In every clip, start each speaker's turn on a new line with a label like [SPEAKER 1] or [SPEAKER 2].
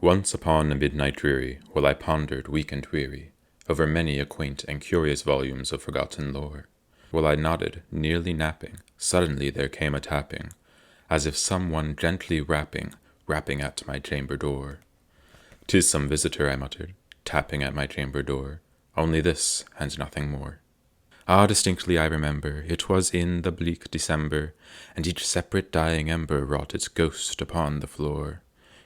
[SPEAKER 1] Once upon a midnight dreary, while I pondered, weak and weary, over many a quaint and curious volumes of forgotten lore, while I nodded, nearly napping, suddenly there came a tapping, as if some one gently rapping at my chamber door. "'Tis some visitor," I muttered, tapping at my chamber door, "only this, and nothing more." Ah, distinctly I remember, it was in the bleak December, and each separate dying ember wrought its ghost upon the floor.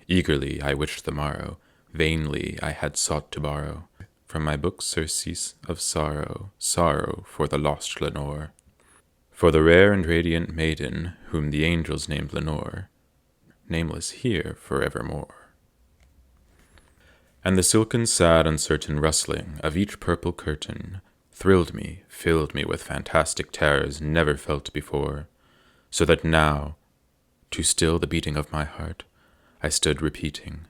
[SPEAKER 1] Eagerly I wished the morrow, vainly I had sought to borrow from my book surcease of sorrow, sorrow for the lost Lenore, for the rare and radiant maiden whom the angels named Lenore, nameless here forevermore. And the silken, sad, uncertain rustling of each purple curtain thrilled me, filled me with fantastic terrors never felt before, so that now, to still the beating of my heart, I stood repeating,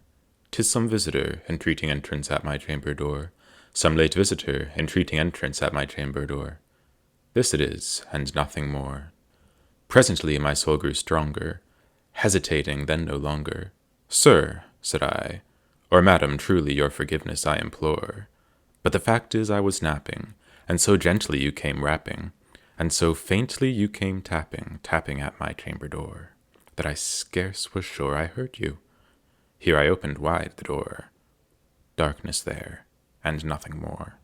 [SPEAKER 1] "'Tis some visitor entreating entrance at my chamber door, some late visitor entreating entrance at my chamber door. This it is, and nothing more." Presently my soul grew stronger, hesitating then no longer. "Sir," said I, "or madam, truly your forgiveness I implore. But the fact is I was napping, and so gently you came rapping, and so faintly you came tapping, tapping at my chamber door, that I scarce was sure I heard you." Here I opened wide the door. Darkness there, and nothing more.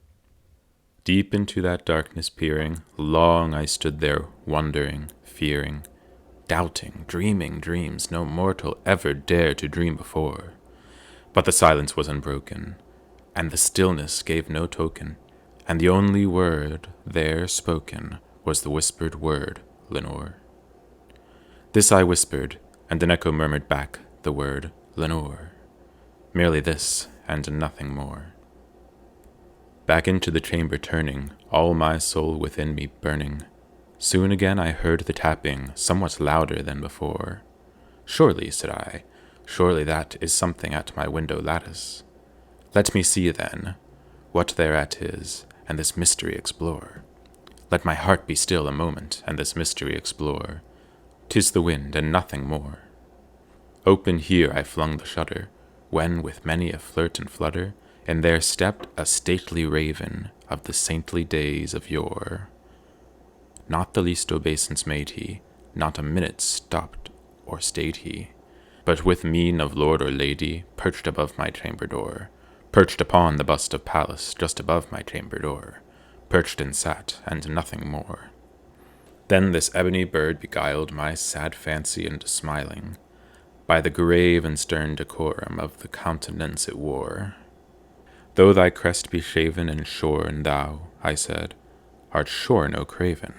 [SPEAKER 1] Deep into that darkness peering, long I stood there wondering, fearing, doubting, dreaming dreams no mortal ever dared to dream before. But the silence was unbroken, and the stillness gave no token, and the only word there spoken was the whispered word, "Lenore." This I whispered, and an echo murmured back the word, "Lenore." Merely this, and nothing more. Back into the chamber turning, all my soul within me burning, soon again I heard the tapping, somewhat louder than before. "Surely," said I, "surely that is something at my window lattice. Let me see, then, what thereat is, and this mystery explore. Let my heart be still a moment, and this mystery explore. 'Tis the wind, and nothing more." Open here I flung the shutter, when with many a flirt and flutter, in there stepped a stately raven of the saintly days of yore. Not the least obeisance made he, not a minute stopped or stayed he, but with mien of lord or lady perched above my chamber door, perched upon the bust of Pallas just above my chamber door, perched and sat, and nothing more. Then this ebony bird beguiled my sad fancy into smiling, by the grave and stern decorum of the countenance it wore. "Though thy crest be shaven and shorn, thou," I said, "art sure no craven,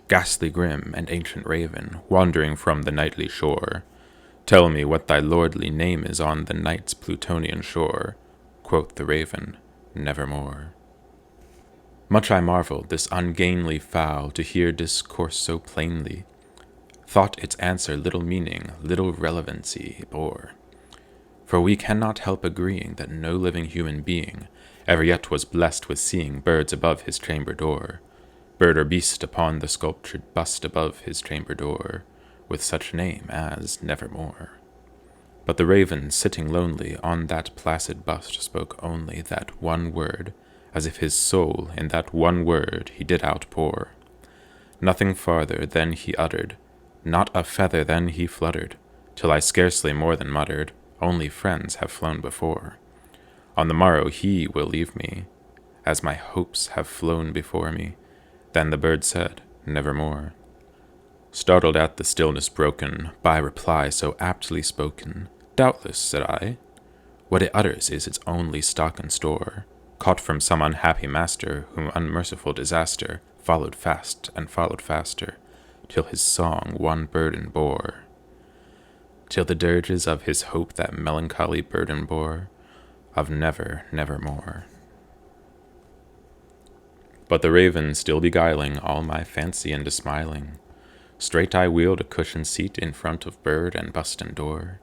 [SPEAKER 1] ghastly grim and ancient raven, wandering from the nightly shore. Tell me what thy lordly name is on the night's Plutonian shore." Quoth the raven, "Nevermore." Much I marveled this ungainly fowl to hear discourse so plainly, thought its answer little meaning, little relevancy bore. For we cannot help agreeing that no living human being ever yet was blessed with seeing birds above his chamber door, bird or beast upon the sculptured bust above his chamber door, with such name as Nevermore. But the raven, sitting lonely on that placid bust, spoke only that one word, as if his soul in that one word he did outpour. Nothing farther then he uttered, not a feather then he fluttered, till I scarcely more than muttered, "Only friends have flown before. On the morrow he will leave me, as my hopes have flown before me." Then the bird said, "Nevermore." Startled at the stillness broken by reply so aptly spoken, "Doubtless," said I, "what it utters is its only stock and store, caught from some unhappy master whom unmerciful disaster followed fast and followed faster, till his song one burden bore, till the dirges of his hope that melancholy burden bore, of never, nevermore." But the raven still beguiling all my fancy into smiling, straight I wheeled a cushioned seat in front of bird and bust and door.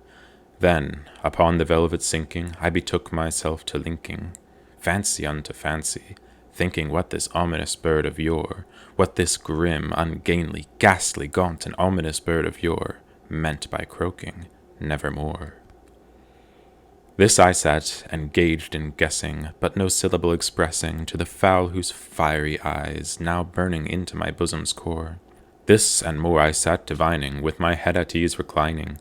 [SPEAKER 1] Then, upon the velvet sinking, I betook myself to linking fancy unto fancy, thinking what this ominous bird of yore, what this grim, ungainly, ghastly, gaunt, and ominous bird of yore meant by croaking, "Nevermore." This I sat, engaged in guessing, but no syllable expressing to the fowl whose fiery eyes now burning into my bosom's core. This and more I sat divining, with my head at ease reclining,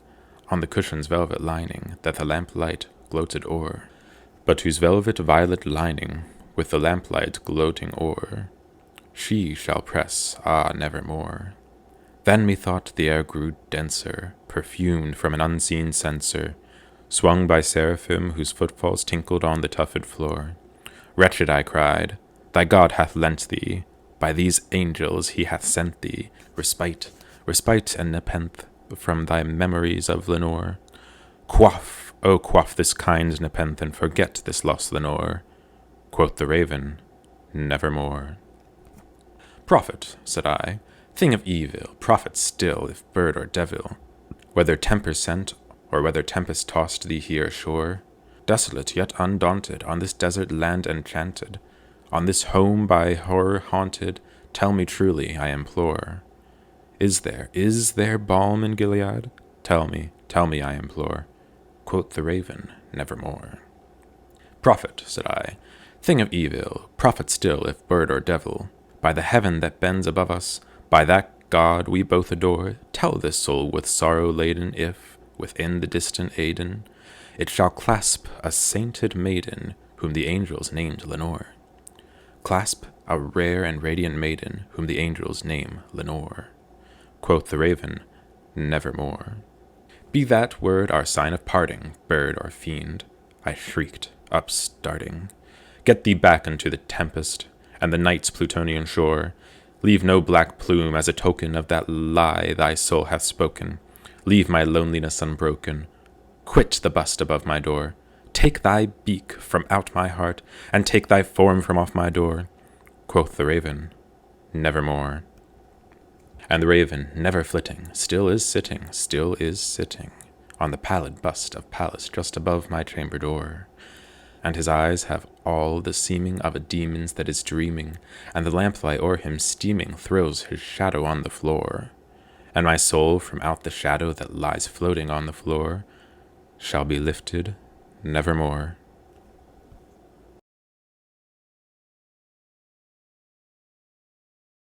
[SPEAKER 1] on the cushion's velvet lining that the lamplight gloated o'er, but whose velvet violet lining, with the lamplight gloating o'er, she shall press, nevermore. Then methought the air grew denser, perfumed from an unseen censer, swung by seraphim whose footfalls tinkled on the tufted floor. Wretched, I cried, thy God hath lent thee, by these angels he hath sent thee, respite and nepenthe from thy memories of Lenore. Quaff, oh quaff this kind nepenthe, and forget this lost Lenore. Quoth the raven, nevermore. Prophet, said I, thing of evil, prophet still, if bird or devil, whether temper sent, or whether tempest tossed thee here ashore, desolate yet undaunted, on this desert land enchanted, on this home by horror haunted, tell me truly, I implore. Is there balm in Gilead? Tell me, I implore. Quoth the raven, nevermore. Prophet, said I, thing of evil, prophet still, if bird or devil, by the heaven that bends above us, by that God we both adore, tell this soul with sorrow laden, if, within the distant Aidenn, it shall clasp a sainted maiden, whom the angels named Lenore. Clasp a rare and radiant maiden, whom the angels name Lenore. Quoth the raven, nevermore. Be that word our sign of parting, bird or fiend, I shrieked, upstarting. Get thee back unto the tempest, and the night's Plutonian shore. Leave no black plume as a token of that lie thy soul hath spoken. Leave my loneliness unbroken. Quit the bust above my door. Take thy beak from out my heart, and take thy form from off my door. Quoth the raven, nevermore. And the raven, never flitting, still is sitting, on the pallid bust of Pallas just above my chamber door. And his eyes have all the seeming of a demon's that is dreaming, and the lamplight o'er him steaming throws his shadow on the floor. And my soul from out the shadow that lies floating on the floor shall be lifted nevermore.